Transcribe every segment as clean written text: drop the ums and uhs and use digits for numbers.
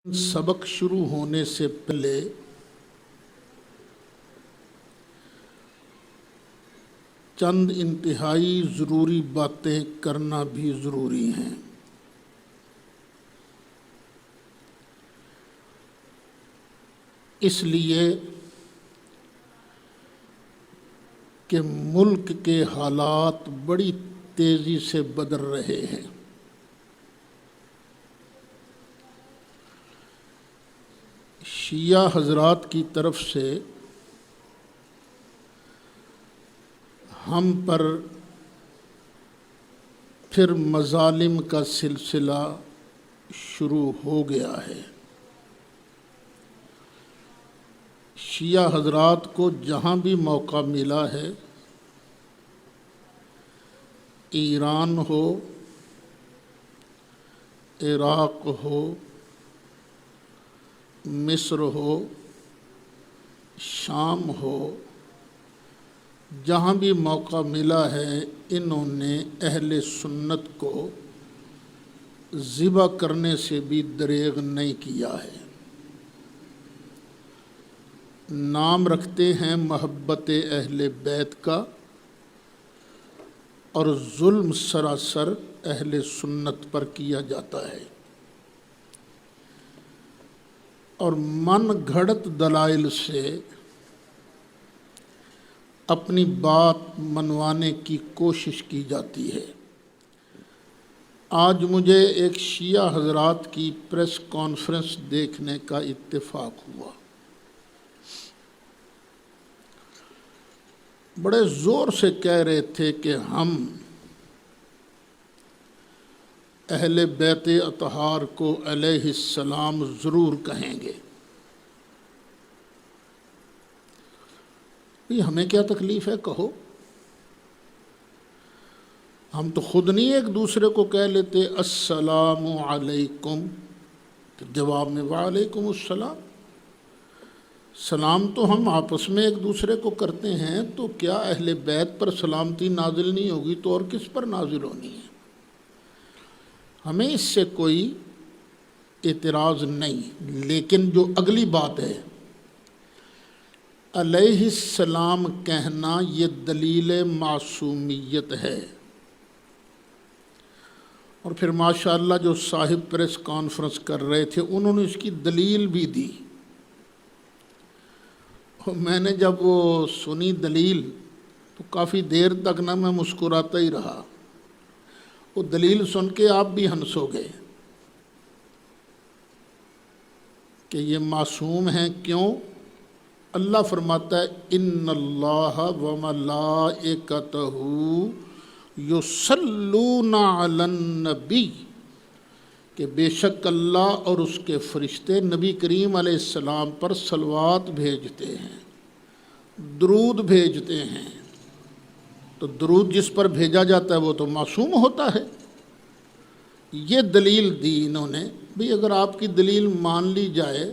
سبق شروع ہونے سے پہلے چند انتہائی ضروری باتیں کرنا بھی ضروری ہیں۔ اس لیے کہ ملک کے حالات بڑی تیزی سے بدل رہے ہیں۔ شیعہ حضرات کی طرف سے ہم پر پھر مظالم کا سلسلہ شروع ہو گیا ہے۔ شیعہ حضرات کو جہاں بھی موقع ملا ہے، ایران ہو، عراق ہو، مصر ہو، شام ہو، جہاں بھی موقع ملا ہے انہوں نے اہل سنت کو ذبح کرنے سے بھی دریغ نہیں کیا ہے۔ نام رکھتے ہیں محبت اہل بیت کا اور ظلم سراسر اہل سنت پر کیا جاتا ہے، اور من گھڑت دلائل سے اپنی بات منوانے کی کوشش کی جاتی ہے۔ آج مجھے ایک شیعہ حضرات کی پریس کانفرنس دیکھنے کا اتفاق ہوا۔ بڑے زور سے کہہ رہے تھے کہ ہم اہل بیت اطہار کو علیہ السلام ضرور کہیں گے۔ ہمیں کیا تکلیف ہے، کہو۔ ہم تو خود نہیں ایک دوسرے کو کہہ لیتے السلام علیکم، جواب میں وعلیکم السلام۔ سلام تو ہم آپس میں ایک دوسرے کو کرتے ہیں، تو کیا اہل بیت پر سلامتی نازل نہیں ہوگی تو اور کس پر نازل ہونی ہے؟ ہمیں اس سے کوئی اعتراض نہیں، لیکن جو اگلی بات ہے علیہ السلام کہنا، یہ دلیل معصومیت ہے۔ اور پھر ماشاءاللہ جو صاحب پریس کانفرنس کر رہے تھے انہوں نے اس کی دلیل بھی دی۔ میں نے جب وہ سنی دلیل تو کافی دیر تک نہ میں مسکراتا ہی رہا۔ وہ دلیل سن کے آپ بھی ہنسو گے کہ یہ معصوم ہیں۔ کیوں؟ اللہ فرماتا ہے ان اللہ وملائکتہ یصلون علی النبی، کہ بے شک اللہ اور اس کے فرشتے نبی کریم علیہ السلام پر صلوات بھیجتے ہیں، درود بھیجتے ہیں۔ تو درود جس پر بھیجا جاتا ہے وہ تو معصوم ہوتا ہے۔ یہ دلیل دی انہوں نے۔ بھی اگر آپ کی دلیل مان لی جائے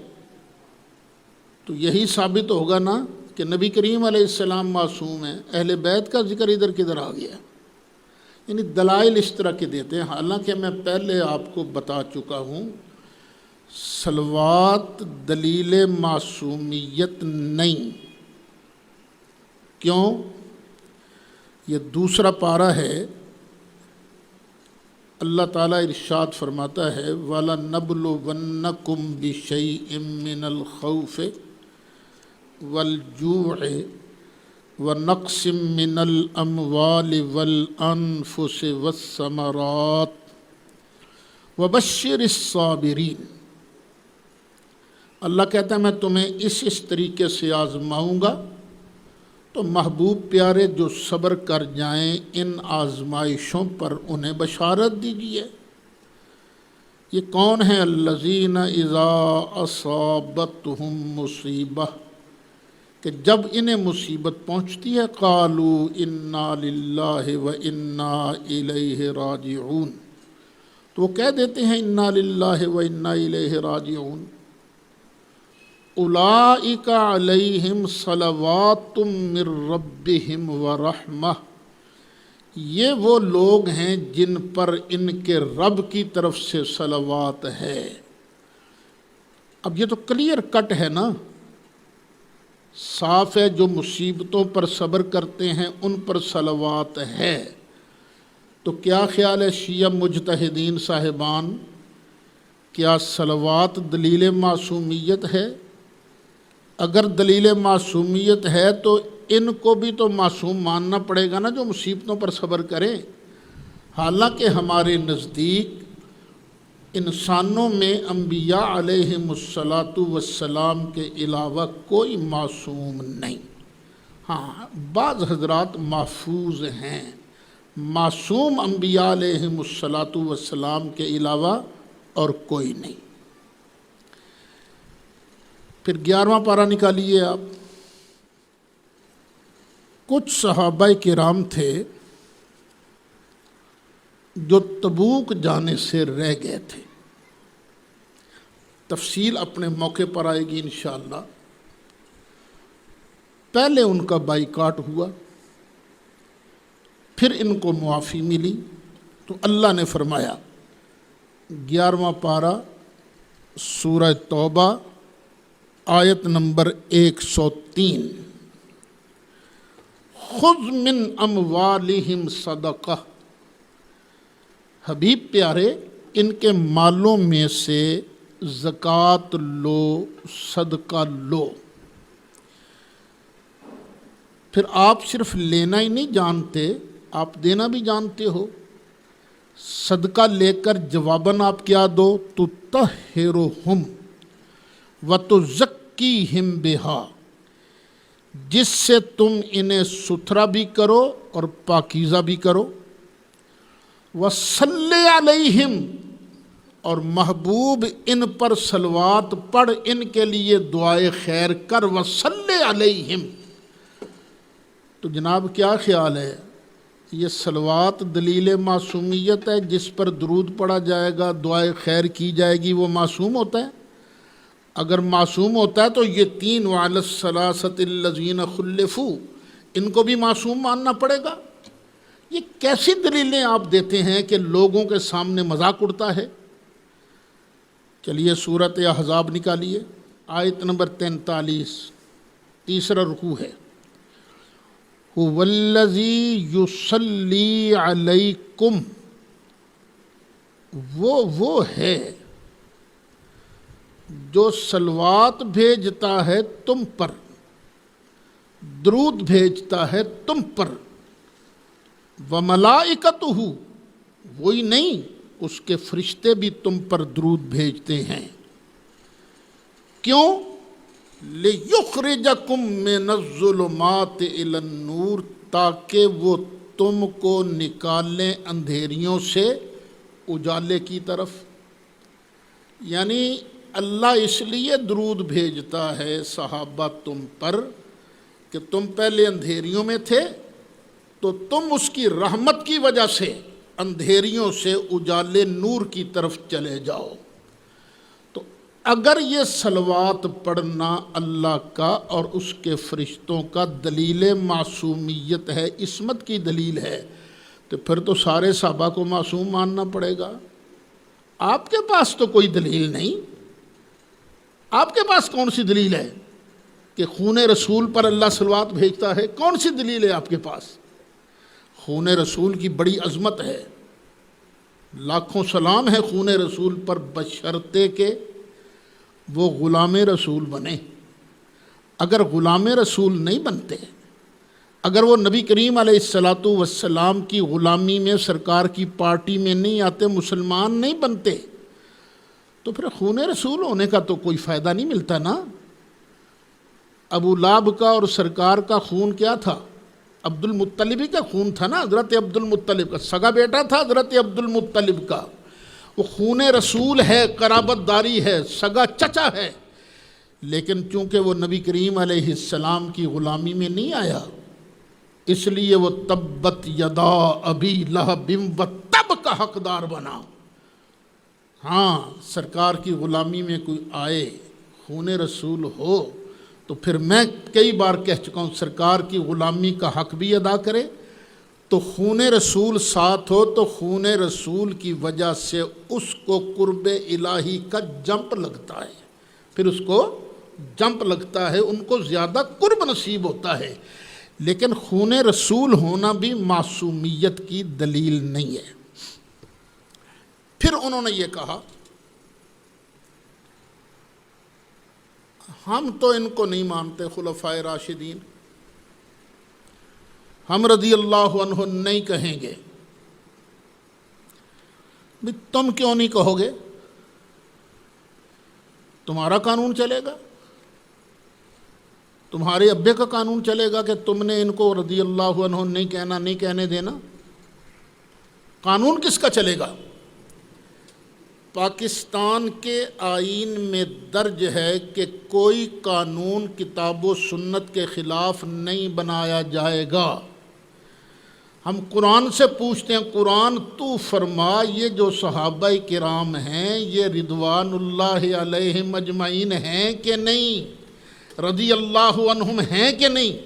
تو یہی ثابت ہوگا نا کہ نبی کریم علیہ السلام معصوم ہیں، اہل بیت کا ذکر ادھر کدھر آ گیا؟ یعنی دلائل اس طرح کے دیتے ہیں۔ حالانکہ میں پہلے آپ کو بتا چکا ہوں صلوات دلیل معصومیت نہیں۔ کیوں؟ یہ دوسرا پارہ ہے، اللہ تعالیٰ ارشاد فرماتا ہے وَلَنَبْلُوَنَّكُمْ بِشَيْءٍ مِّنَ الْخَوْفِ وَالْجُوعِ وَنَقْصٍ مِّنَ الْأَمْوَالِ وَالْأَنفُسِ وَالثَّمَرَاتِ وَبَشِّرِ الصَّابِرِينَ۔ اللہ کہتا ہے میں تمہیں اس طریقے سے آزماؤں گا تو محبوب پیارے جو صبر کر جائیں ان آزمائشوں پر انہیں بشارت دیجیے۔ یہ کون ہیں؟ الذین اذا اصابتہم مصیبہ، کہ جب انہیں مصیبت پہنچتی ہے قالوا انا للہ و انا الیہ راجعون، تو وہ کہہ دیتے ہیں انا للہ و انا الیہ راجعون۔ اولئک علیہم صلوات من ربہم ورحمہ، یہ وہ لوگ ہیں جن پر ان کے رب کی طرف سے صلوات ہے۔ اب یہ تو کلیئر کٹ ہے نا، صاف ہے، جو مصیبتوں پر صبر کرتے ہیں ان پر صلوات ہے۔ تو کیا خیال ہے شیعہ مجتہدین صاحبان، کیا صلوات دلیل معصومیت ہے؟ اگر دلیل معصومیت ہے تو ان کو بھی تو معصوم ماننا پڑے گا نا جو مصیبتوں پر صبر کریں۔ حالانکہ ہمارے نزدیک انسانوں میں انبیاء علیہم الصلاۃ والسلام کے علاوہ کوئی معصوم نہیں۔ ہاں، بعض حضرات محفوظ ہیں، معصوم انبیاء علیہم الصلاۃ والسلام کے علاوہ اور کوئی نہیں۔ پھر 11واں پارہ نکالیے آپ۔ کچھ صحابہ کرام تھے جو تبوک جانے سے رہ گئے تھے، تفصیل اپنے موقع پر آئے گی انشاءاللہ۔ پہلے ان کا بائیکاٹ ہوا، پھر ان کو معافی ملی، تو اللہ نے فرمایا 11واں پارہ سورہ توبہ آیت نمبر 103، خذ من اموالہم صدقہ، حبیب پیارے ان کے مالوں میں سے زکوٰۃ لو، صدقہ لو۔ پھر آپ صرف لینا ہی نہیں جانتے، آپ دینا بھی جانتے ہو۔ صدقہ لے کر جواباً آپ کیا دو؟ تطہرہم وتزکیہم بہا، جس سے تم انہیں ستھرا بھی کرو اور پاکیزہ بھی کرو۔ وصلی علیہم، اور محبوب ان پر صلوات پڑھ، ان کے لیے دعائے خیر کر۔ وصلی علیہم، تو جناب کیا خیال ہے، یہ صلوات دلیل معصومیت ہے؟ جس پر درود پڑھا جائے گا، دعائے خیر کی جائے گی، وہ معصوم ہوتا ہے؟ اگر معصوم ہوتا ہے تو یہ تین وعلی الثلاثۃ الذین خلفوا، ان کو بھی معصوم ماننا پڑے گا۔ یہ کیسی دلیلیں آپ دیتے ہیں کہ لوگوں کے سامنے مذاق اڑتا ہے؟ چلیے سورۃ احزاب نکالیے، آیت نمبر 43، تیسرا رکوع ہے۔ هو الذی یصلی علیکم، وہ ہے جو صلوات بھیجتا ہے تم پر، درود بھیجتا ہے تم پر۔ وملائکتہ، وہی نہیں، اس کے فرشتے بھی تم پر درود بھیجتے ہیں۔ کیوں؟ لِيُخْرِجَكُم مِّنَ الظُّلُمَاتِ إِلَى النُّورِ، تاکہ وہ تم کو نکالیں اندھیریوں سے اجالے کی طرف۔ یعنی اللہ اس لیے درود بھیجتا ہے صحابہ تم پر کہ تم پہلے اندھیریوں میں تھے، تو تم اس کی رحمت کی وجہ سے اندھیریوں سے اجالے نور کی طرف چلے جاؤ۔ تو اگر یہ صلوات پڑھنا اللہ کا اور اس کے فرشتوں کا دلیل معصومیت ہے، عصمت کی دلیل ہے، تو پھر تو سارے صحابہ کو معصوم ماننا پڑے گا۔ آپ کے پاس تو کوئی دلیل نہیں۔ آپ کے پاس کون سی دلیل ہے کہ خون رسول پر اللہ صلوات بھیجتا ہے؟ کون سی دلیل ہے آپ کے پاس؟ خون رسول کی بڑی عظمت ہے، لاکھوں سلام ہے خون رسول پر، بشرطے کہ وہ غلام رسول بنے۔ اگر غلام رسول نہیں بنتے، اگر وہ نبی کریم علیہ الصلاۃ والسلام کی غلامی میں، سرکار کی پارٹی میں نہیں آتے، مسلمان نہیں بنتے، تو پھر خون رسول ہونے کا تو کوئی فائدہ نہیں ملتا نا۔ ابو لہب کا اور سرکار کا خون کیا تھا؟ عبد المطلب کا خون تھا نا، حضرت عبد المطلب کا سگا بیٹا تھا حضرت عبد المطلب کا، وہ خون رسول ہے، قرابت داری ہے، سگا چچا ہے، لیکن چونکہ وہ نبی کریم علیہ السلام کی غلامی میں نہیں آیا، اس لیے وہ تبت یدا ابی لہب وتب کا حقدار بنا۔ ہاں، سرکار کی غلامی میں کوئی آئے، خون رسول ہو، تو پھر میں کئی بار کہہ چکا ہوں، سرکار کی غلامی کا حق بھی ادا کرے، تو خون رسول ساتھ ہو تو خون رسول کی وجہ سے اس کو قرب الہی کا جمپ لگتا ہے۔ پھر اس کو جمپ لگتا ہے، ان کو زیادہ قرب نصیب ہوتا ہے، لیکن خون رسول ہونا بھی معصومیت کی دلیل نہیں ہے۔ پھر انہوں نے یہ کہا ہم تو ان کو نہیں مانتے خلفائے راشدین، ہم رضی اللہ عنہ نہیں کہیں گے۔ بھی تم کیوں نہیں کہو گے؟ تمہارا قانون چلے گا، تمہارے ابے کا قانون چلے گا کہ تم نے ان کو رضی اللہ عنہ نہیں کہنا، نہیں کہنے دینا؟ قانون کس کا چلے گا؟ پاکستان کے آئین میں درج ہے کہ کوئی قانون کتاب و سنت کے خلاف نہیں بنایا جائے گا۔ ہم قرآن سے پوچھتے ہیں، قرآن تو فرما یہ جو صحابہ کرام ہیں یہ رضوان اللہ علیہم اجمعین ہیں کہ نہیں، رضی اللہ عنہم ہیں کہ نہیں؟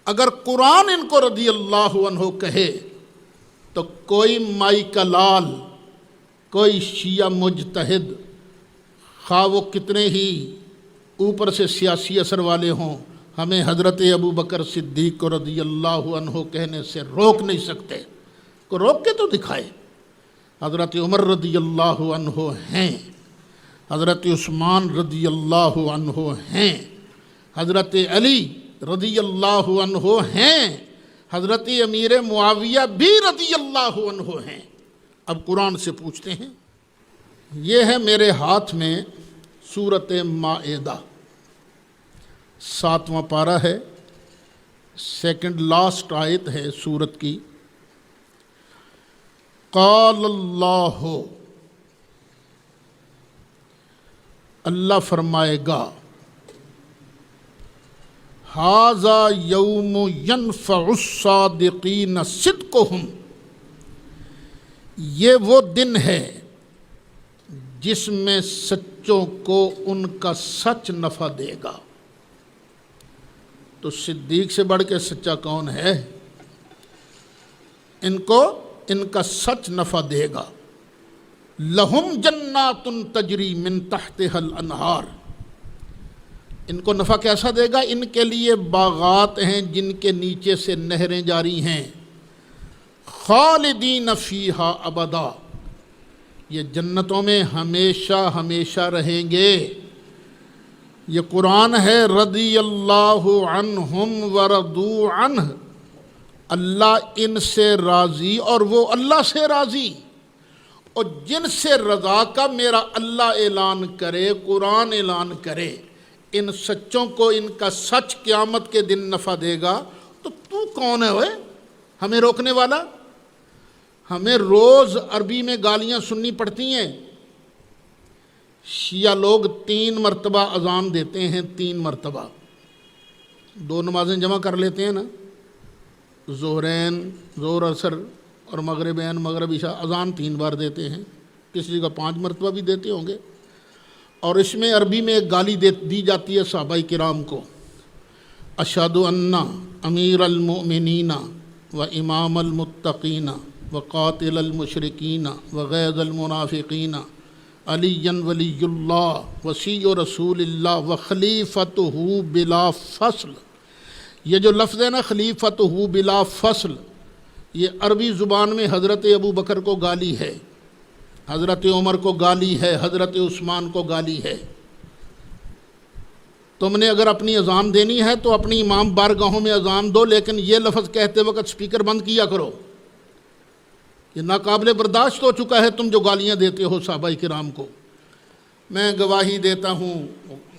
اگر قرآن ان کو رضی اللہ عنہ کہے تو کوئی مائی کا لال، کوئی شیعہ مجتہد، خواہ وہ کتنے ہی اوپر سے سیاسی اثر والے ہوں، ہمیں حضرت ابو بکر صدیق کو رضی اللہ عنہ کہنے سے روک نہیں سکتے۔ کو روک کے تو دکھائے۔ حضرت عمر رضی اللہ عنہ ہیں، حضرت عثمان رضی اللہ عنہ ہیں، حضرت علی رضی اللہ عنہ ہیں، حضرت امیر معاویہ بھی رضی اللہ عنہ ہیں۔ اب قرآن سے پوچھتے ہیں، یہ ہے میرے ہاتھ میں سورۃ مائدہ، 7واں پارہ ہے، سیکنڈ لاسٹ آیت ہے سورت کی۔ قال اللہ، اللہ فرمائے گا، ھذا یوم ینفع الصادقین صدقہم، یہ وہ دن ہے جس میں سچوں کو ان کا سچ نفع دے گا۔ تو صدیق سے بڑھ کے سچا کون ہے؟ ان کو ان کا سچ نفع دے گا۔ لہم جنات تجری من تحتها الانہار، ان کو نفع کیسا دے گا؟ ان کے لیے باغات ہیں جن کے نیچے سے نہریں جاری ہیں، خالدین فیہا ابدا، یہ جنتوں میں ہمیشہ ہمیشہ رہیں گے۔ یہ قرآن ہے، رضی اللہ عنہم ورضوا عنہ، اللہ ان سے راضی اور وہ اللہ سے راضی۔ اور جن سے رضا کا میرا اللہ اعلان کرے، قرآن اعلان کرے، ان سچوں کو ان کا سچ قیامت کے دن نفع دے گا، تو کون ہے ہوئے ہمیں روکنے والا؟ ہمیں روز عربی میں گالیاں سننی پڑتی ہیں۔ شیعہ لوگ 3 مرتبہ اذان دیتے ہیں، 3 مرتبہ، 2 نمازیں جمع کر لیتے ہیں نا، ظہرین، ظہر اثر اور مغربین، مغرب عشاء، اذان 3 بار دیتے ہیں، کسی جگہ 5 مرتبہ بھی دیتے ہوں گے۔ اور اس میں عربی میں ایک گالی دی جاتی ہے صحابہ کرام کو، اشہد ان امیر المؤمنین و امام المتقین وقاتل المشرکین وغیظ المنافقین علی ولی اللہ وصی رسول اللہ وخلیفتہ بلا فصل۔ یہ جو لفظ ہے نا خلیفتہ بلا فصل، یہ عربی زبان میں حضرت ابو بکر کو گالی ہے، حضرت عمر کو گالی ہے، حضرت عثمان کو گالی ہے۔ تم نے اگر اپنی اذان دینی ہے تو اپنی امام بارگاہوں میں اذان دو، لیکن یہ لفظ کہتے وقت سپیکر بند کیا کرو۔ یہ ناقابل برداشت ہو چکا ہے تم جو گالیاں دیتے ہو صحابہ کرام کو۔ میں گواہی دیتا ہوں،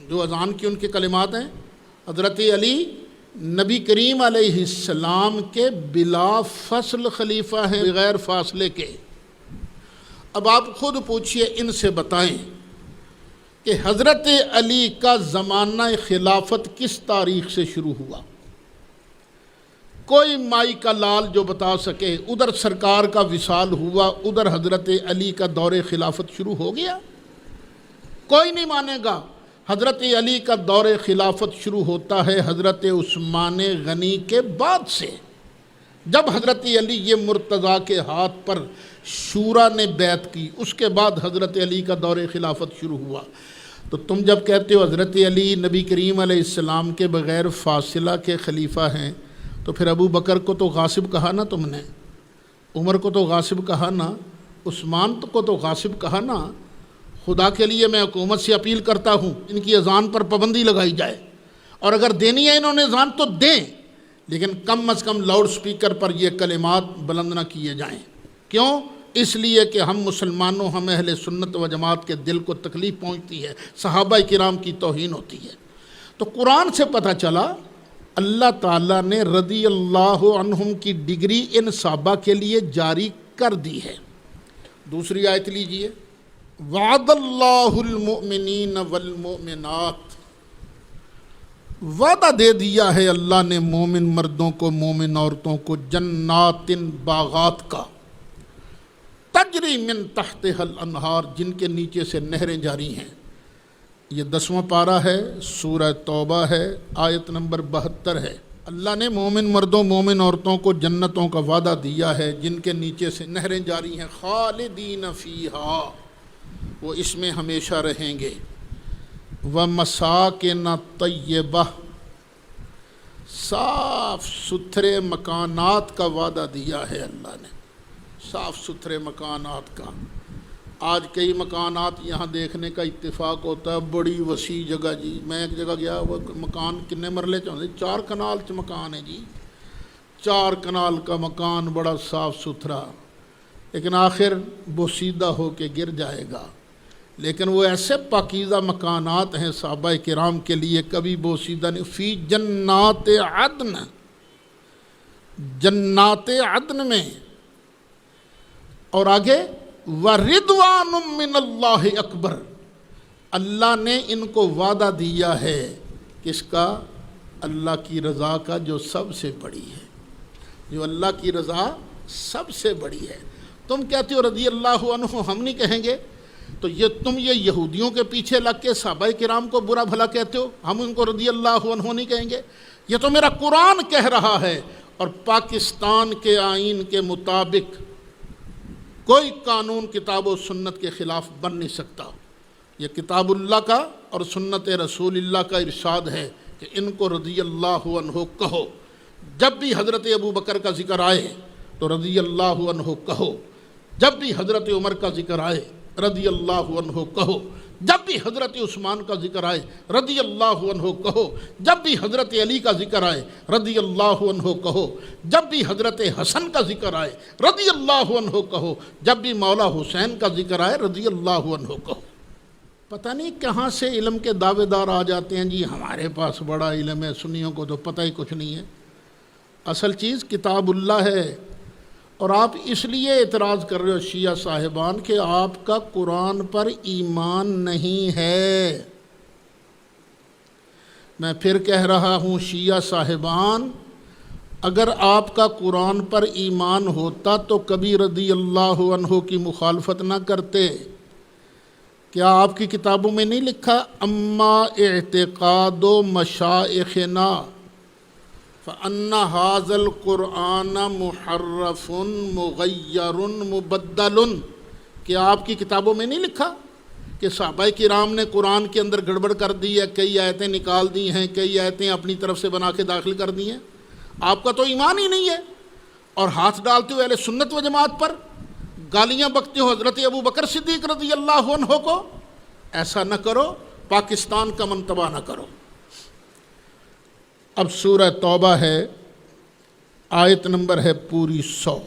جو اذان کی ان کے کلمات ہیں، حضرت علی نبی کریم علیہ السلام کے بلا فصل خلیفہ ہیں، بغیر فاصلے کے۔ اب آپ خود پوچھئے، ان سے بتائیں کہ حضرت علی کا زمانہ خلافت کس تاریخ سے شروع ہوا؟ کوئی مائی کا لال جو بتا سکے، ادھر سرکار کا وصال ہوا، ادھر حضرت علی کا دور خلافت شروع ہو گیا؟ کوئی نہیں مانے گا۔ حضرت علی کا دور خلافت شروع ہوتا ہے حضرت عثمان غنی کے بعد سے، جب حضرت علی یہ مرتضیٰ کے ہاتھ پر شورا نے بیعت کی، اس کے بعد حضرت علی کا دور خلافت شروع ہوا۔ تو تم جب کہتے ہو حضرت علی نبی کریم علیہ السلام کے بغیر فاصلہ کے خلیفہ ہیں، تو پھر ابو بکر کو تو غاصب کہا نا تم نے، عمر کو تو غاصب کہا نا، عثمان کو تو غاصب کہا نا۔ خدا کے لیے میں حکومت سے اپیل کرتا ہوں ان کی اذان پر پابندی لگائی جائے، اور اگر دینی ہے انہوں نے اذان تو دیں، لیکن کم از کم لاؤڈ سپیکر پر یہ کلمات بلند نہ کیے جائیں۔ کیوں؟ اس لیے کہ ہم مسلمانوں، ہم اہل سنت و جماعت کے دل کو تکلیف پہنچتی ہے، صحابہ کرام کی توہین ہوتی ہے۔ تو قرآن سے پتہ چلا اللہ تعالیٰ نے رضی اللہ عنہم کی ڈگری ان صحابہ کے لیے جاری کر دی ہے۔ دوسری آیت لیجئے، وعد اللہ المؤمنین والمؤمنات، وعدہ دے دیا ہے اللہ نے مومن مردوں کو، مومن عورتوں کو، جنات باغات کا، تجری من تحتها الانہار، جن کے نیچے سے نہریں جاری ہیں۔ یہ 10واں پارہ ہے، سورہ توبہ ہے، آیت نمبر 72 ہے۔ اللہ نے مومن مردوں، مومن عورتوں کو جنتوں کا وعدہ دیا ہے جن کے نیچے سے نہریں جاری ہیں، خالدین فیہا، وہ اس میں ہمیشہ رہیں گے، ومساکن طیبہ، صاف ستھرے مکانات کا وعدہ دیا ہے اللہ نے، صاف ستھرے مکانات کا۔ آج کئی مکانات یہاں دیکھنے کا اتفاق ہوتا ہے، بڑی وسیع جگہ جی، میں ایک جگہ گیا، وہ مکان کتنے مرلے چاہتے 4 کنال چ مکان ہے جی، 4 کنال کا مکان، بڑا صاف ستھرا، لیکن آخر بوسیدہ ہو کے گر جائے گا۔ لیکن وہ ایسے پاکیزہ مکانات ہیں صحابہ کرام کے لیے، کبھی بوسیدہ نہیں، فی جنات عدن، جنات عدن میں، اور آگے وَرِضْوَانٌ مِّنَ اللَّهِ اکبر، اللہ نے ان کو وعدہ دیا ہے کس کا؟ اللہ کی رضا کا، جو سب سے بڑی ہے، جو اللہ کی رضا سب سے بڑی ہے۔ تم کہتے ہو رضی اللہ عنہ، ہم نہیں کہیں گے، تو تم یہ یہودیوں کے پیچھے لگ کے صحابہ کرام کو برا بھلا کہتے ہو، ہم ان کو رضی اللہ عنہ نہیں کہیں گے؟ یہ تو میرا قرآن کہہ رہا ہے، اور پاکستان کے آئین کے مطابق کوئی قانون کتاب و سنت کے خلاف بن نہیں سکتا۔ یہ کتاب اللہ کا اور سنت رسول اللہ کا ارشاد ہے کہ ان کو رضی اللہ عنہ کہو۔ جب بھی حضرت ابو بکر کا ذکر آئے تو رضی اللہ عنہ کہو، جب بھی حضرت عمر کا ذکر آئے رضی اللہ عنہ کہو، جب بھی حضرت عثمان کا ذکر آئے رضی اللہ عنہ کہو، جب بھی حضرت علی کا ذکر آئے رضی اللہ عنہ کہو، جب بھی حضرت حسن کا ذکر آئے رضی اللہ عنہ کہو، جب بھی مولا حسین کا ذکر آئے رضی اللہ عنہ کہو۔ پتہ نہیں کہاں سے علم کے دعوے دار آ جاتے ہیں جی ہمارے پاس بڑا علم ہے، سنیوں کو تو پتہ ہی کچھ نہیں ہے۔ اصل چیز کتاب اللہ ہے، اور آپ اس لیے اعتراض کر رہے ہو شیعہ صاحبان کہ آپ کا قرآن پر ایمان نہیں ہے۔ میں پھر کہہ رہا ہوں شیعہ صاحبان، اگر آپ کا قرآن پر ایمان ہوتا تو کبھی رضی اللہ عنہ کی مخالفت نہ کرتے۔ کیا آپ کی کتابوں میں نہیں لکھا اما اعتقاد و مشائخنا فَأَنَّ هَذَا الْقُرْآنَ مُحَرَّفٌ مُغَيَّرٌ مُبَدَّلٌ؟ کہ آپ کی کتابوں میں نہیں لکھا کہ صحابہ کرام نے قرآن کے اندر گڑبڑ کر دی ہے، کئی آیتیں نکال دی ہیں، کئی آیتیں اپنی طرف سے بنا کے داخل کر دی ہیں؟ آپ کا تو ایمان ہی نہیں ہے، اور ہاتھ ڈالتے ہو اہل سنت و جماعت پر، گالیاں بکتے ہو حضرت ابو بکر صدیق رضی اللہ عنہ کو۔ ایسا نہ کرو، پاکستان کا منتبہ نہ کرو۔ اب سورہ توبہ ہے، آیت نمبر ہے پوری 100۔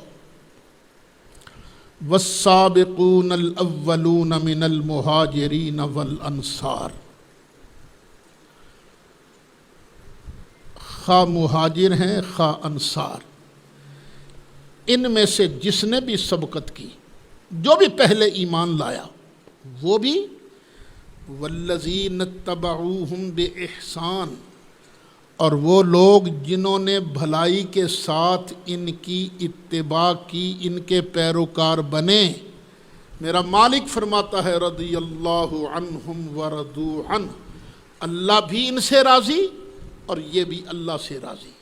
والسابقون الاولون من المہاجرین والانصار، خواہ مہاجر ہیں خواہ انصار، ان میں سے جس نے بھی سبقت کی، جو بھی پہلے ایمان لایا وہ بھی، والذین اتبعوہم بإحسان، اور وہ لوگ جنہوں نے بھلائی کے ساتھ ان کی اتباع کی، ان کے پیروکار بنے۔ میرا مالک فرماتا ہے رضی اللہ عنہم ورضوا عنہ، اللہ بھی ان سے راضی اور یہ بھی اللہ سے راضی۔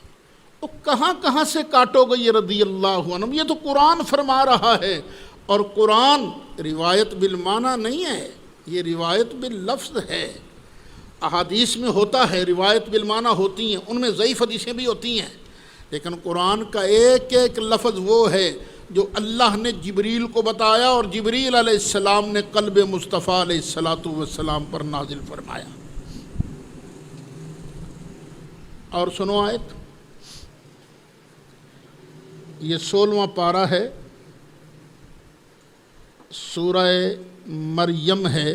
تو کہاں کہاں سے کاٹو گے یہ رضی اللہ عنہم؟ یہ تو قرآن فرما رہا ہے، اور قرآن روایت بالمعنی نہیں ہے، یہ روایت باللفظ ہے، احادیث میں ہوتا ہے، روایت بالمعنی ہوتی ہیں، ان میں ضعیف حدیثیں بھی ہوتی ہیں، لیکن قرآن کا ایک ایک لفظ وہ ہے جو اللہ نے جبریل کو بتایا اور جبریل علیہ السلام نے قلب مصطفیٰ علیہ السلام پر نازل فرمایا۔ اور سنو آیت، یہ 16واں پارہ ہے، سورہ مریم ہے۔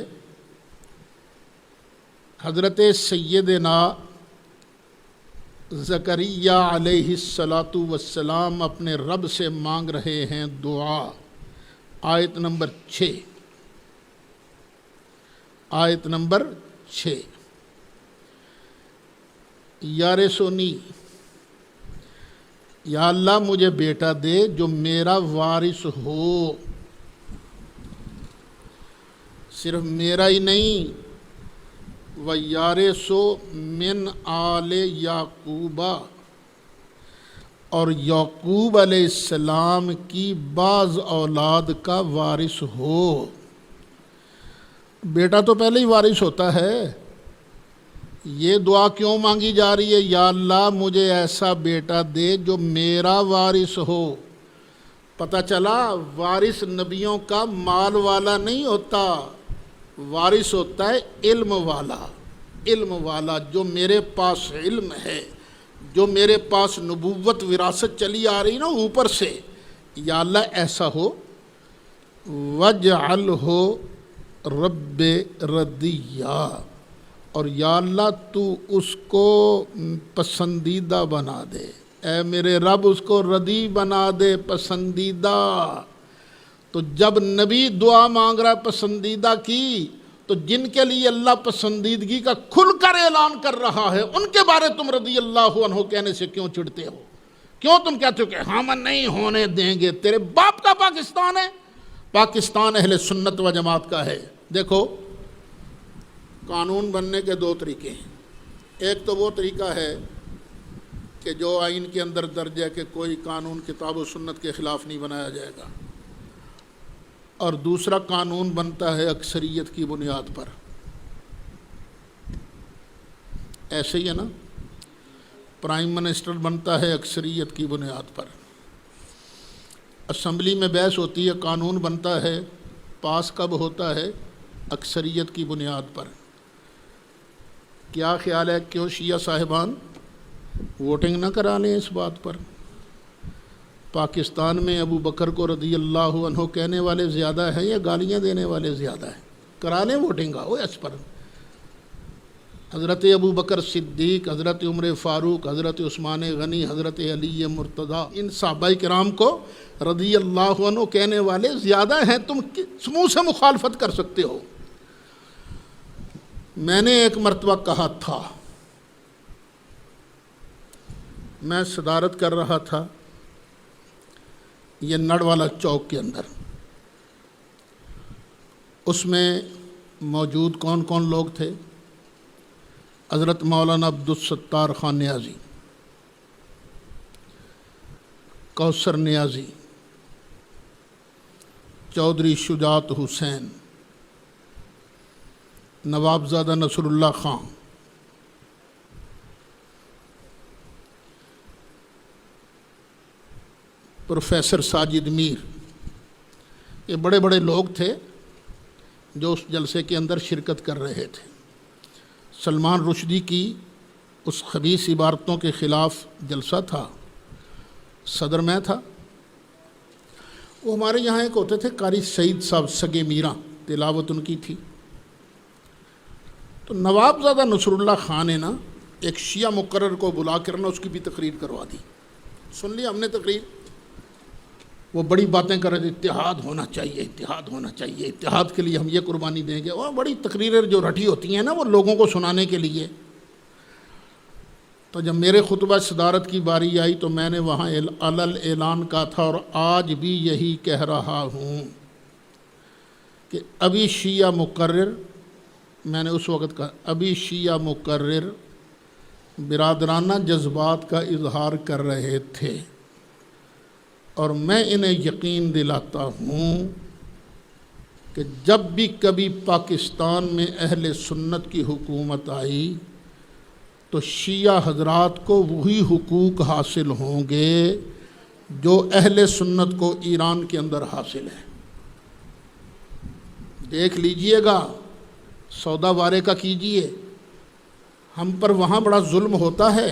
حضرت سیدنا زکریا علیہ السلام اپنے رب سے مانگ رہے ہیں دعا۔ آیت نمبر 6، آیت نمبر 6، یا رسونی، یا اللہ مجھے بیٹا دے جو میرا وارث ہو، صرف میرا ہی نہیں، وَيَارِثُ مِنْ آلِ یعقوبہ، اور یعقوب علیہ السلام کی بعض اولاد کا وارث ہو۔ بیٹا تو پہلے ہی وارث ہوتا ہے، یہ دعا کیوں مانگی جا رہی ہے؟ یا اللہ مجھے ایسا بیٹا دے جو میرا وارث ہو۔ پتہ چلا وارث نبیوں کا مال والا نہیں ہوتا، وارث ہوتا ہے علم والا، علم والا، جو میرے پاس علم ہے، جو میرے پاس نبوت وراثت چلی آ رہی نا اوپر سے، یا اللہ ایسا ہو۔ وَاجْعَلْهُ رَبِّ رَضِيًّا، اور یا اللہ تو اس کو پسندیدہ بنا دے، اے میرے رب اس کو رضی بنا دے، پسندیدہ۔ تو جب نبی دعا مانگ رہا ہے پسندیدہ کی، تو جن کے لیے اللہ پسندیدگی کا کھل کر اعلان کر رہا ہے ان کے بارے تم رضی اللہ عنہ کہنے سے کیوں چڑھتے ہو؟ کیوں تم کہتے ہو کہ ہم نہیں ہونے دیں گے؟ تیرے باپ کا پاکستان ہے، پاکستان اہل سنت و جماعت کا ہے۔ دیکھو قانون بننے کے دو طریقے ہیں، ایک تو وہ طریقہ ہے کہ جو آئین کے اندر درج ہے کہ کوئی قانون کتاب و سنت کے خلاف نہیں بنایا جائے گا، اور دوسرا قانون بنتا ہے اکثریت کی بنیاد پر۔ ایسے ہی ہے نا، پرائم منسٹر بنتا ہے اکثریت کی بنیاد پر، اسمبلی میں بحث ہوتی ہے، قانون بنتا ہے، پاس کب ہوتا ہے؟ اکثریت کی بنیاد پر۔ کیا خیال ہے کیوں شیعہ صاحبان ووٹنگ نہ کرا لیں اس بات پر؟ پاکستان میں ابو بکر کو رضی اللہ عنہ کہنے والے زیادہ ہیں یا گالیاں دینے والے زیادہ ہیں؟ کرا لیں ووٹنگ آؤ اس پر۔ حضرت ابو بکر صدیق، حضرت عمر فاروق، حضرت عثمان غنی، حضرت علی مرتضیٰ، ان صحابہ کرام کو رضی اللہ عنہ کہنے والے زیادہ ہیں، تم منہ سے مخالفت کر سکتے ہو؟ میں نے ایک مرتبہ کہا تھا، میں صدارت کر رہا تھا یہ نڑ والا چوک کے اندر، اس میں موجود کون کون لوگ تھے؟ حضرت مولانا عبدالستار خان نیازی، کوثر نیازی، چودھری شجاعت حسین، نوابزادہ نصر اللہ خان، پروفیسر ساجد میر، یہ بڑے بڑے لوگ تھے جو اس جلسے کے اندر شرکت کر رہے تھے۔ سلمان رشدی کی اس خبیث عبارتوں کے خلاف جلسہ تھا، صدر میں تھا۔ وہ ہمارے یہاں ایک ہوتے تھے قاری سعید صاحب سگے میراں، تلاوت ان کی تھی۔ تو نوابزادہ نصر اللہ خان نے نا ایک شیعہ مقرر کو بلا کر نا اس کی بھی تقریر کروا دی۔ سن لی ہم نے تقریر، وہ بڑی باتیں کر رہے تھے، اتحاد ہونا چاہیے، اتحاد ہونا چاہیے، اتحاد کے لیے ہم یہ قربانی دیں گے، اور بڑی تقریریں جو رٹی ہوتی ہیں نا وہ لوگوں کو سنانے کے لیے۔ تو جب میرے خطبہ صدارت کی باری آئی تو میں نے وہاں اعلان کہا تھا، اور آج بھی یہی کہہ رہا ہوں کہ ابھی شیعہ مقرر، میں نے اس وقت کہا ابھی شیعہ مقرر برادرانہ جذبات کا اظہار کر رہے تھے، اور میں انہیں یقین دلاتا ہوں کہ جب بھی کبھی پاکستان میں اہل سنت کی حکومت آئی تو شیعہ حضرات کو وہی حقوق حاصل ہوں گے جو اہل سنت کو ایران کے اندر حاصل ہے۔ دیکھ لیجئے گا، سودا وارے کا کیجئے، ہم پر وہاں بڑا ظلم ہوتا ہے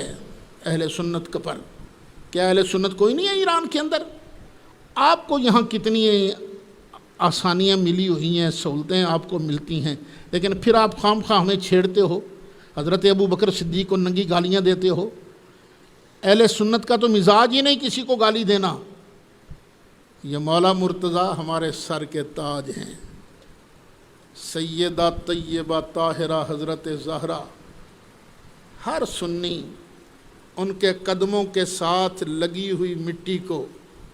اہل سنت پر۔ کیا اہل سنت کوئی نہیں ہے ایران کے اندر؟ آپ کو یہاں کتنی آسانیاں ملی ہوئی ہیں، سہولتیں آپ کو ملتی ہیں، لیکن پھر آپ خام خواہ ہمیں چھیڑتے ہو، حضرت ابو بکر صدیق کو ننگی گالیاں دیتے ہو۔ اہل سنت کا تو مزاج ہی نہیں کسی کو گالی دینا۔ یہ مولا مرتضیٰ ہمارے سر کے تاج ہیں، سیدہ طیبہ طاہرہ حضرت زہرا، ہر سنی ان کے قدموں کے ساتھ لگی ہوئی مٹی کو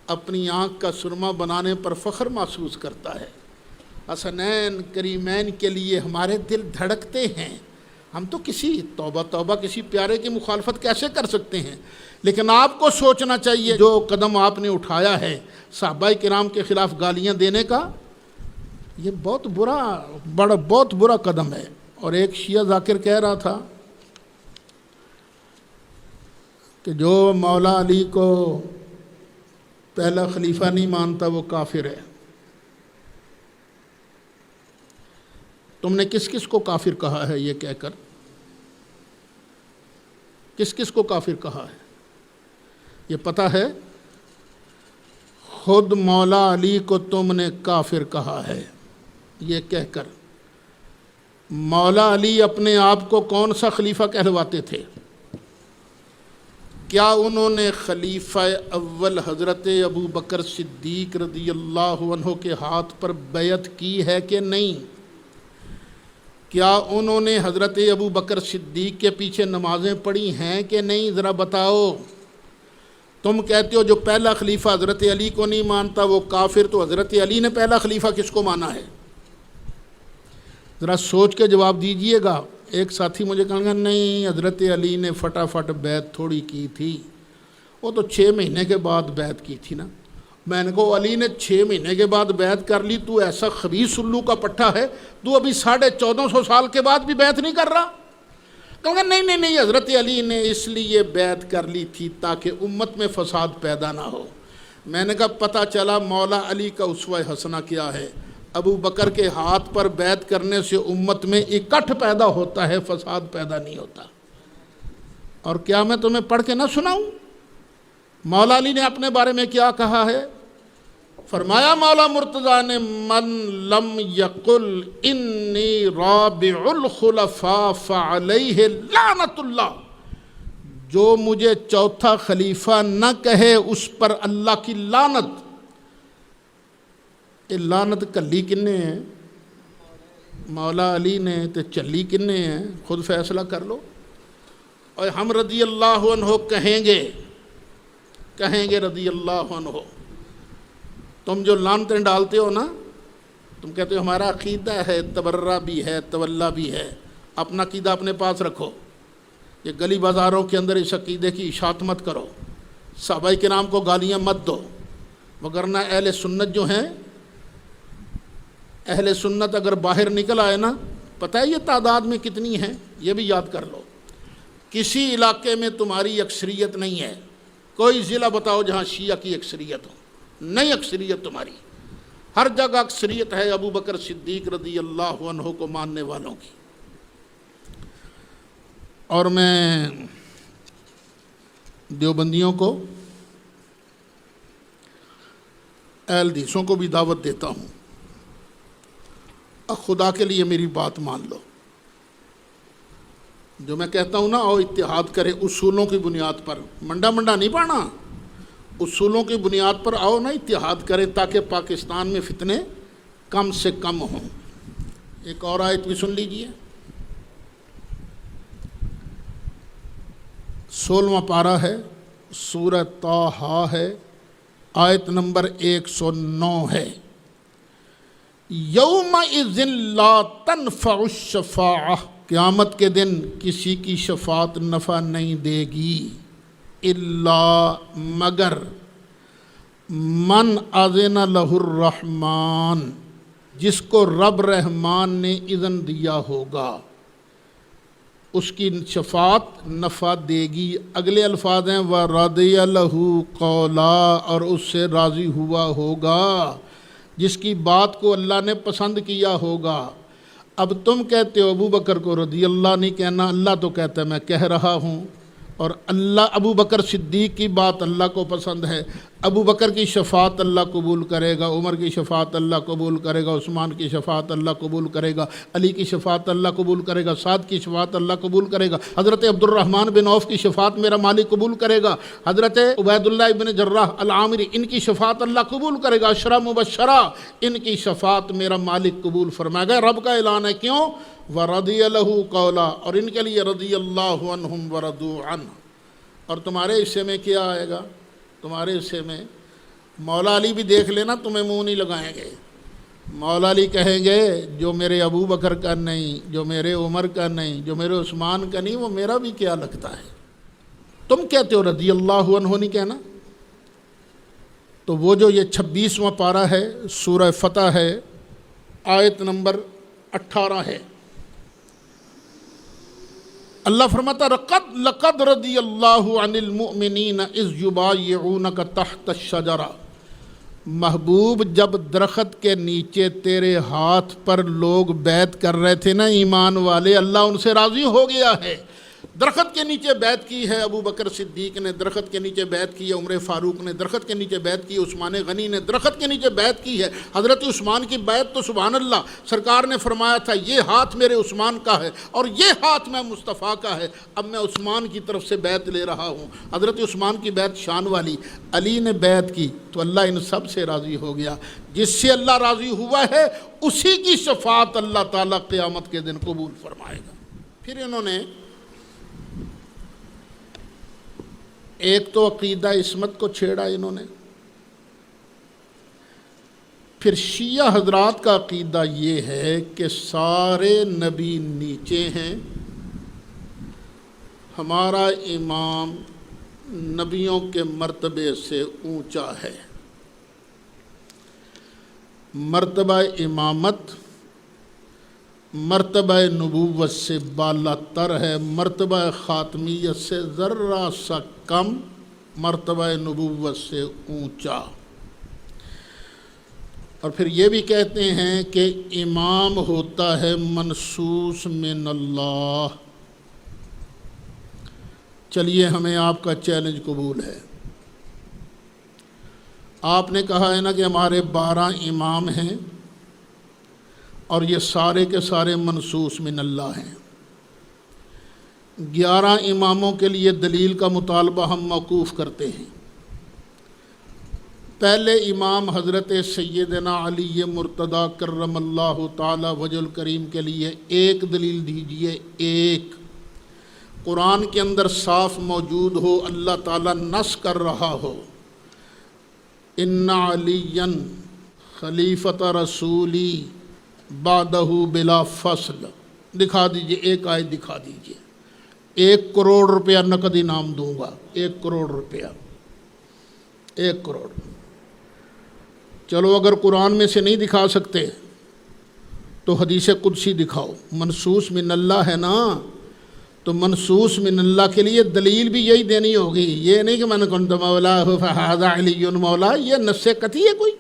اپنی آنکھ کا سرما بنانے پر فخر محسوس کرتا ہے۔ حسنین کریمین کے لیے ہمارے دل دھڑکتے ہیں۔ ہم تو کسی توبہ کسی پیارے کی مخالفت کیسے کر سکتے ہیں؟ لیکن آپ کو سوچنا چاہیے جو قدم آپ نے اٹھایا ہے صحابہ کرام کے خلاف گالیاں دینے کا، یہ بہت برا قدم ہے۔ اور ایک شیعہ ذاکر کہہ رہا تھا کہ جو مولا علی کو پہلا خلیفہ نہیں مانتا وہ کافر ہے۔ تم نے کس کس کو کافر کہا ہے یہ کہہ کر؟ کس کس کو کافر کہا ہے؟ یہ پتہ ہے؟ خود مولا علی کو تم نے کافر کہا ہے یہ کہہ کر۔ مولا علی اپنے آپ کو کون سا خلیفہ کہلواتے تھے؟ کیا انہوں نے خلیفہ اول حضرت ابو بکر صدیق رضی اللہ عنہ کے ہاتھ پر بیعت کی ہے کہ نہیں؟ کیا انہوں نے حضرت ابو بکر صدیق کے پیچھے نمازیں پڑھی ہیں کہ نہیں؟ ذرا بتاؤ۔ تم کہتے ہو جو پہلا خلیفہ حضرت علی کو نہیں مانتا وہ کافر، تو حضرت علی نے پہلا خلیفہ کس کو مانا ہے؟ ذرا سوچ کے جواب دیجئے گا۔ ایک ساتھی مجھے کہا گا نہیں حضرت علی نے فٹافٹ بیعت تھوڑی کی تھی، وہ تو 6 مہینے کے بعد بیعت کی تھی نا۔ میں نے کہا علی نے 6 مہینے کے بعد بیعت کر لی، تو ایسا خبیث الو کا پٹھا ہے، تو ابھی 1450 سال کے بعد بھی بیعت نہیں کر رہا؟ کہوں گا نہیں حضرت علی نے اس لیے بیعت کر لی تھی تاکہ امت میں فساد پیدا نہ ہو۔ میں نے کہا پتہ چلا مولا علی کا اسوہ حسنہ کیا ہے۔ ابو بکر کے ہاتھ پر بیعت کرنے سے امت میں اکٹھ پیدا ہوتا ہے، فساد پیدا نہیں ہوتا۔ اور کیا میں تمہیں پڑھ کے نہ سناؤں؟ مولا علی نے اپنے بارے میں کیا کہا ہے؟ فرمایا مولا مرتضیٰ نے من لم یقل انی رابع الخلفاء فعلیہ لعنت اللہ، جو مجھے چوتھا خلیفہ نہ کہے اس پر اللہ کی لعنت۔ یہ لعنت کلی کنے ہیں؟ مولا علی نے، تے چلی کنے ہیں؟ خود فیصلہ کر لو۔ اور ہم رضی اللہ عنہ کہیں گے رضی اللہ عنہ۔ تم جو لعنتیں ڈالتے ہو نا، تم کہتے ہو ہمارا عقیدہ ہے، تبرہ بھی ہے، تولا بھی ہے۔ اپنا عقیدہ اپنے پاس رکھو، یہ گلی بازاروں کے اندر اس عقیدے کی اشاعت مت کرو، صحابہ کرام کو گالیاں مت دو، وگرنہ اہل سنت جو ہیں، اہل سنت اگر باہر نکل آئے نا، پتہ ہے یہ تعداد میں کتنی ہیں؟ یہ بھی یاد کر لو۔ کسی علاقے میں تمہاری اکثریت نہیں ہے، کوئی ضلع بتاؤ جہاں شیعہ کی اکثریت ہو، نہیں اکثریت تمہاری، ہر جگہ اکثریت ہے ابو بکر صدیق رضی اللہ عنہ کو ماننے والوں کی۔ اور میں دیوبندیوں کو، اہل حدیثوں کو بھی دعوت دیتا ہوں، خدا کے لیے میری بات مان لو۔ جو میں کہتا ہوں نا، او اتحاد کرے اصولوں کی بنیاد پر، منڈا نہیں پانا، اصولوں کی بنیاد پر آؤ نا، اتحاد کرے تاکہ پاکستان میں فتنے کم سے کم ہوں۔ ایک اور آیت بھی سن لیجئے، 16واں پارہ ہے، سورہ طٰہٰ ہے، آیت نمبر 109 ہے۔ یومئذ لا تنفع الشفاعہ، قیامت کے دن کسی کی شفاعت نفع نہیں دے گی، الا مگر من اذن لہ الرحمن، جس کو رب رحمان نے اذن دیا ہوگا اس کی شفاعت نفع دے گی۔ اگلے الفاظ ہیں وَرَضِيَ لَهُ قَوْلًا، اور اس سے راضی ہوا ہوگا جس کی بات کو اللہ نے پسند کیا ہوگا۔ اب تم کہتے ہو ابو بکر کو رضی اللہ نہیں کہنا، اللہ تو کہتا ہے میں کہہ رہا ہوں، اور اللہ ابو بکر صدیق کی بات اللہ کو پسند ہے، ابو بکر کی شفاعت اللہ قبول کرے گا، عمر کی شفاعت اللہ قبول کرے گا، عثمان کی شفاعت اللہ قبول کرے گا، علی کی شفاعت اللہ قبول کرے گا، سعد کی شفاعت اللہ قبول کرے گا، حضرت عبد الرحمن بن عوف کی شفاعت میرا مالک قبول کرے گا، حضرت عبید اللہ ابن جراح العامری ان کی شفاعت اللہ قبول کرے گا، عشرہ مبشرہ ان کی شفاعت میرا مالک قبول فرمائے گا۔ رب کا اعلان ہے، کیوں؟ وَرَضِيَ لَهُ قَوْلًا، اور ان کے لیے رضی اللہ عنہم ورضوا عنہ۔ اور تمہارے حصے میں کیا آئے گا؟ تمہارے حصے میں مولا علی بھی دیکھ لینا، تمہیں منہ نہیں لگائیں گے۔ مولا علی کہیں گے جو میرے ابو بکر کا نہیں، جو میرے عمر کا نہیں، جو میرے عثمان کا نہیں، وہ میرا بھی کیا لگتا ہے؟ تم کہتے ہو رضی اللہ عنہ نہیں کہنا؟ تو وہ جو یہ 26واں پارہ ہے سورہ فتح ہے، آیت نمبر 18 ہے۔ اللہ فرماتا لقد رضی اللہ عن المؤمنین اذ یبایعونک تحت الشجرہ، محبوب جب درخت کے نیچے تیرے ہاتھ پر لوگ بیعت کر رہے تھے نا ایمان والے، اللہ ان سے راضی ہو گیا ہے۔ درخت کے نیچے بیعت کی ہے ابو بکر صدیق نے، درخت کے نیچے بیعت کی ہے عمر فاروق نے، درخت کے نیچے بیعت کی ہے عثمان غنی نے، درخت کے نیچے بیعت کی ہے حضرت عثمان کی بیعت تو سبحان اللہ سرکار نے فرمایا تھا یہ ہاتھ میرے عثمان کا ہے اور یہ ہاتھ میں مصطفیٰ کا ہے، اب میں عثمان کی طرف سے بیعت لے رہا ہوں۔ حضرت عثمان کی بیعت شان والی، علی نے بیعت کی تو اللہ ان سب سے راضی ہو گیا۔ جس سے اللہ راضی ہوا ہے اسی کی شفاعت اللہ تعالیٰ قیامت کے دن قبول فرمائے گا۔ پھر انہوں نے ایک تو عقیدہ عصمت کو چھیڑا انہوں نے، پھر شیعہ حضرات کا عقیدہ یہ ہے کہ سارے نبی نیچے ہیں، ہمارا امام نبیوں کے مرتبے سے اونچا ہے، مرتبہ امامت مرتبہ نبوت سے بالا تر ہے، مرتبہ خاتمیت سے ذرہ سا کم، مرتبہ نبوت سے اونچا۔ اور پھر یہ بھی کہتے ہیں کہ امام ہوتا ہے منصوص من اللہ۔ چلیے ہمیں آپ کا چیلنج قبول ہے۔ آپ نے کہا ہے نا کہ ہمارے 12 امام ہیں اور یہ سارے کے سارے منصوص من اللہ ہیں۔ 11 اماموں کے لیے دلیل کا مطالبہ ہم موقوف کرتے ہیں۔ پہلے امام حضرت سیدنا علی مرتضی کرم اللہ تعالی وجہ الکریم کے لیے ایک دلیل دیجئے، ایک قرآن کے اندر صاف موجود ہو، اللہ تعالیٰ نص کر رہا ہو، ان علی خلیفۃ رسولی بعدہ بلا فصل، دکھا دیجئے، ایک آیت دکھا دیجئے۔ 1 کروڑ روپیہ نقد انعام دوں گا، 1 کروڑ روپیہ، 1 کروڑ۔ چلو اگر قرآن میں سے نہیں دکھا سکتے تو حدیث قدسی دکھاؤ، منصوص من اللہ ہے نا، تو منصوص من اللہ کے لیے دلیل بھی یہی دینی ہوگی، یہ نہیں کہ من کنت مولا فہذا علی مولا، یہ نص قطعی ہے کوئی،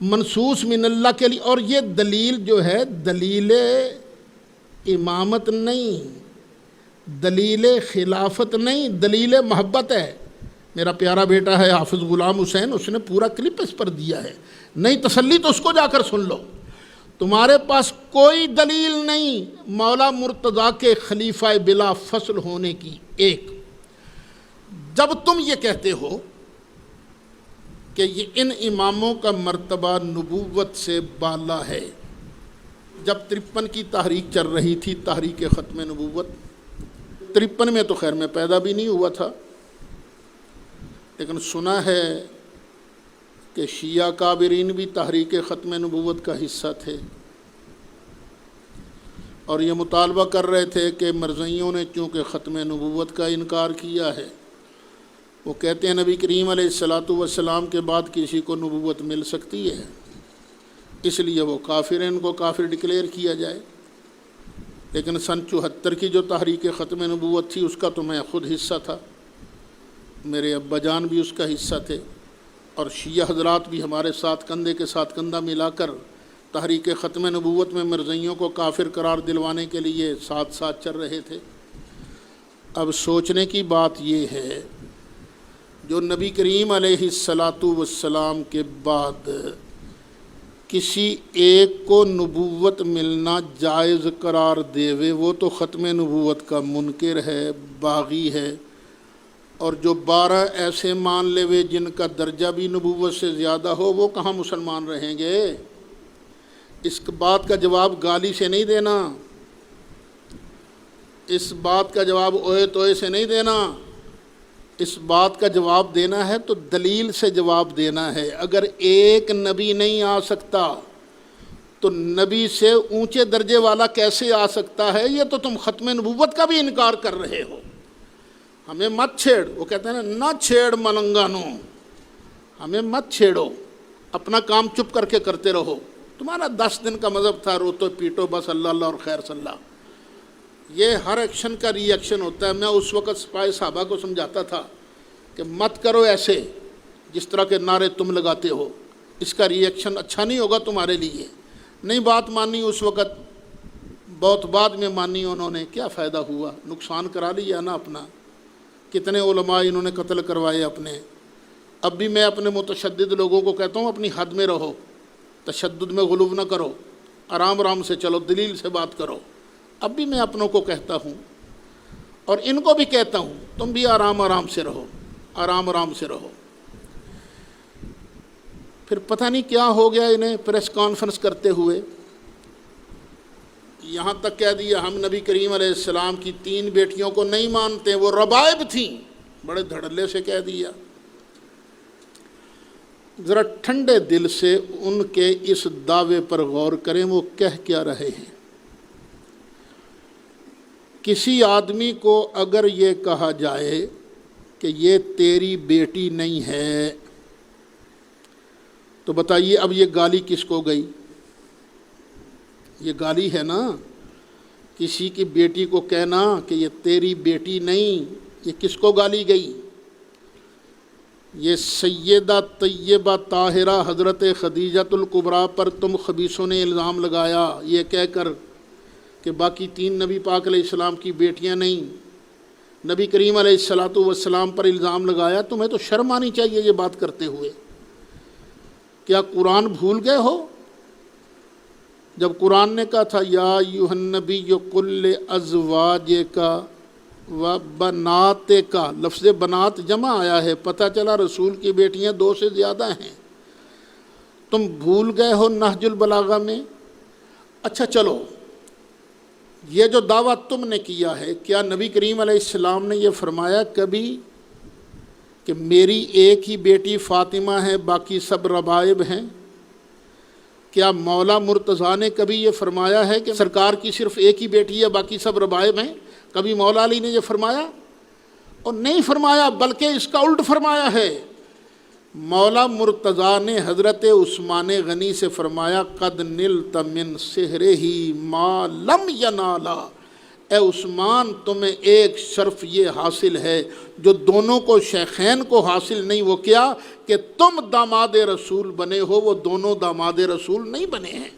منصوص من اللہ کے لیے۔ اور یہ دلیل جو ہے دلیل امامت نہیں، دلیل خلافت نہیں، دلیل محبت ہے۔ میرا پیارا بیٹا ہے حافظ غلام حسین، اس نے پورا کلپ اس پر دیا ہے، نہیں تسلی تو اس کو جا کر سن لو۔ تمہارے پاس کوئی دلیل نہیں مولا مرتضیٰ کے خلیفہ بلا فصل ہونے کی۔ ایک جب تم یہ کہتے ہو کہ یہ ان اماموں کا مرتبہ نبوت سے بالا ہے، جب 53 کی تحریک چل رہی تھی، تحریک ختم نبوت، 53 میں تو خیر میں پیدا بھی نہیں ہوا تھا، لیکن سنا ہے کہ شیعہ کابرین بھی تحریک ختم نبوت کا حصہ تھے اور یہ مطالبہ کر رہے تھے کہ مرزائیوں نے چونکہ ختم نبوت کا انکار کیا ہے، وہ کہتے ہیں نبی کریم علیہ الصلاۃ والسلام کے بعد کسی کو نبوت مل سکتی ہے، اس لیے وہ کافر ہیں، ان کو کافر ڈکلیئر کیا جائے۔ لیکن سن 74 کی جو تحریک ختم نبوت تھی اس کا تو میں خود حصہ تھا، میرے ابا جان بھی اس کا حصہ تھے، اور شیعہ حضرات بھی ہمارے ساتھ کندھے کے ساتھ کندھا ملا کر تحریک ختم نبوت میں مرزائیوں کو کافر قرار دلوانے کے لیے ساتھ ساتھ چل رہے تھے۔ اب سوچنے کی بات یہ ہے، جو نبی کریم علیہ السلام کے بعد کسی ایک کو نبوت ملنا جائز قرار دیوے، وہ تو ختم نبوت کا منکر ہے، باغی ہے، اور جو 12 ایسے مان لے وے جن کا درجہ بھی نبوت سے زیادہ ہو، وہ کہاں مسلمان رہیں گے؟ اس بات کا جواب گالی سے نہیں دینا، اس بات کا جواب اوئے توئے سے نہیں دینا، اس بات کا جواب دینا ہے تو دلیل سے جواب دینا ہے۔ اگر ایک نبی نہیں آ سکتا تو نبی سے اونچے درجے والا کیسے آ سکتا ہے؟ یہ تو تم ختم نبوت کا بھی انکار کر رہے ہو۔ ہمیں مت چھیڑ، وہ کہتے ہیں نہ چھیڑ ملنگانو، ہمیں مت چھیڑو، اپنا کام چپ کر کے کرتے رہو۔ تمہارا 10 دن کا مذہب تھا، روتو پیٹو بس اللہ اللہ اور خیر صلی اللہ۔ یہ ہر ایکشن کا ری ایکشن ہوتا ہے۔ میں اس وقت سپاہی صحابہ کو سمجھاتا تھا کہ مت کرو ایسے جس طرح کے نعرے تم لگاتے ہو، اس کا ری ایکشن اچھا نہیں ہوگا تمہارے لیے۔ نہیں بات مانی اس وقت، بہت بعد میں مانی انہوں نے، کیا فائدہ ہوا؟ نقصان کرا لیا نا اپنا۔ کتنے علماء انہوں نے قتل کروائے اپنے۔ اب بھی میں اپنے متشدد لوگوں کو کہتا ہوں اپنی حد میں رہو، تشدد میں غلو نہ کرو، آرام آرام سے چلو، دلیل سے بات کرو۔ اب بھی میں اپنوں کو کہتا ہوں اور ان کو بھی کہتا ہوں، تم بھی آرام آرام سے رہو، آرام آرام سے رہو۔ پھر پتہ نہیں کیا ہو گیا انہیں پریس کانفرنس کرتے ہوئے، یہاں تک کہہ دیا ہم نبی کریم علیہ السلام کی 3 بیٹیوں کو نہیں مانتے، وہ ربائب تھیں۔ بڑے دھڑلے سے کہہ دیا۔ ذرا ٹھنڈے دل سے ان کے اس دعوے پر غور کریں، وہ کہہ کیا رہے ہیں۔ کسی آدمی کو اگر یہ کہا جائے کہ یہ تیری بیٹی نہیں ہے تو بتائیے اب یہ گالی کس کو گئی؟ یہ گالی ہے نا۔ کسی کی بیٹی کو کہنا کہ یہ تیری بیٹی نہیں، یہ کس کو گالی گئی؟ یہ سیدہ طیبہ طاہرہ حضرت خدیجۃ الکبریٰ پر تم خبیثوں نے الزام لگایا، یہ کہہ کر کہ باقی 3 نبی پاک علیہ السلام کی بیٹیاں نہیں، نبی کریم علیہ السلام پر الزام لگایا۔ تمہیں تو شرم آنی چاہیے یہ بات کرتے ہوئے۔ کیا قرآن بھول گئے ہو؟ جب قرآن نے کہا تھا یا ایھا النبی قل لازواجک و بناتک، لفظ بنات جمع آیا ہے، پتہ چلا رسول کی بیٹیاں 2 سے زیادہ ہیں۔ تم بھول گئے ہو نہج البلاغہ میں؟ اچھا چلو، یہ جو دعویٰ تم نے کیا ہے، کیا نبی کریم علیہ السلام نے یہ فرمایا کبھی کہ میری ایک ہی بیٹی فاطمہ ہے باقی سب ربائب ہیں؟ کیا مولا مرتضیٰ نے کبھی یہ فرمایا ہے کہ سرکار کی صرف ایک ہی بیٹی ہے باقی سب ربائب ہیں؟ کبھی مولا علی نے یہ فرمایا؟ اور نہیں فرمایا، بلکہ اس کا الٹ فرمایا ہے۔ مولا مرتضیٰ نے حضرت عثمان غنی سے فرمایا قد نلت من سحرہ ما لم ینالا، اے عثمان تمہیں ایک شرف یہ حاصل ہے جو دونوں کو شیخین کو حاصل نہیں۔ وہ کیا؟ کہ تم داماد رسول بنے ہو، وہ دونوں داماد رسول نہیں بنے ہیں۔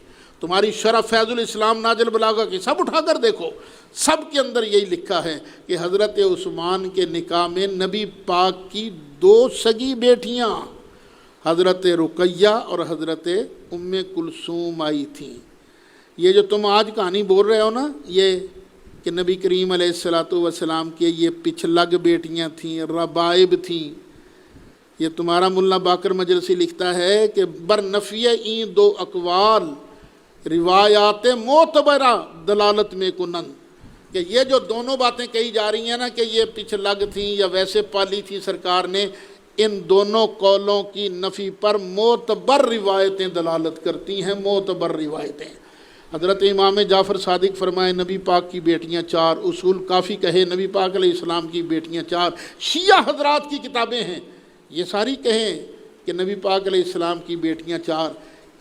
تمہاری شرف فیض الاسلام ناجل بلاغہ کی سب اٹھا کر دیکھو، سب کے اندر یہی لکھا ہے کہ حضرت عثمان کے نکاح میں نبی پاک کی 2 سگی بیٹیاں حضرت رقیہ اور حضرت ام کلثوم آئی تھیں۔ یہ جو تم آج کہانی بول رہے ہو نا، یہ کہ نبی کریم علیہ السلام کی یہ پچھلگ بیٹیاں تھیں، ربائب تھیں، یہ تمہارا ملا باقر مجلسی لکھتا ہے کہ برنفی این 2 اقوال روایات معتبرہ دلالت میں کنن، کہ یہ جو دونوں باتیں کہی جا رہی ہیں نا کہ یہ پچھلگ تھیں یا ویسے پالی تھی سرکار نے، ان دونوں قولوں کی نفی پر معتبر روایتیں دلالت کرتی ہیں، معتبر روایتیں۔ حضرت امام جعفر صادق فرمائے نبی پاک کی بیٹیاں 4، اصول کافی کہے نبی پاک علیہ السلام کی بیٹیاں 4، شیعہ حضرات کی کتابیں ہیں یہ ساری کہیں کہ نبی پاک علیہ السلام کی بیٹیاں 4۔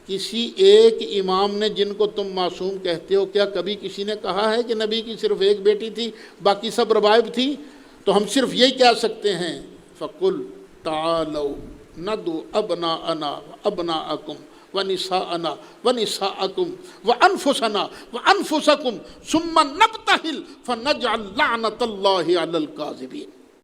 کسی ایک امام نے جن کو تم معصوم کہتے ہو، کیا کبھی کسی نے کہا ہے کہ نبی کی صرف ایک بیٹی تھی باقی سب ربائب تھی؟ تو ہم صرف یہی کہہ سکتے ہیں فَقُلْ تَعَالَوْا نَدْعُ أَبْنَاءَنَا وَأَبْنَاءَكُمْ وَنِسَاءَنَا وَنِسَاءَكُمْ وَأَنفُسَنَا وَأَنفُسَكُمْ ثُمَّ نَبْتَهِلْ فَنَجْعَلْ لَعْنَةَ اللَّهِ عَلَى الْكَاذِبِينَ۔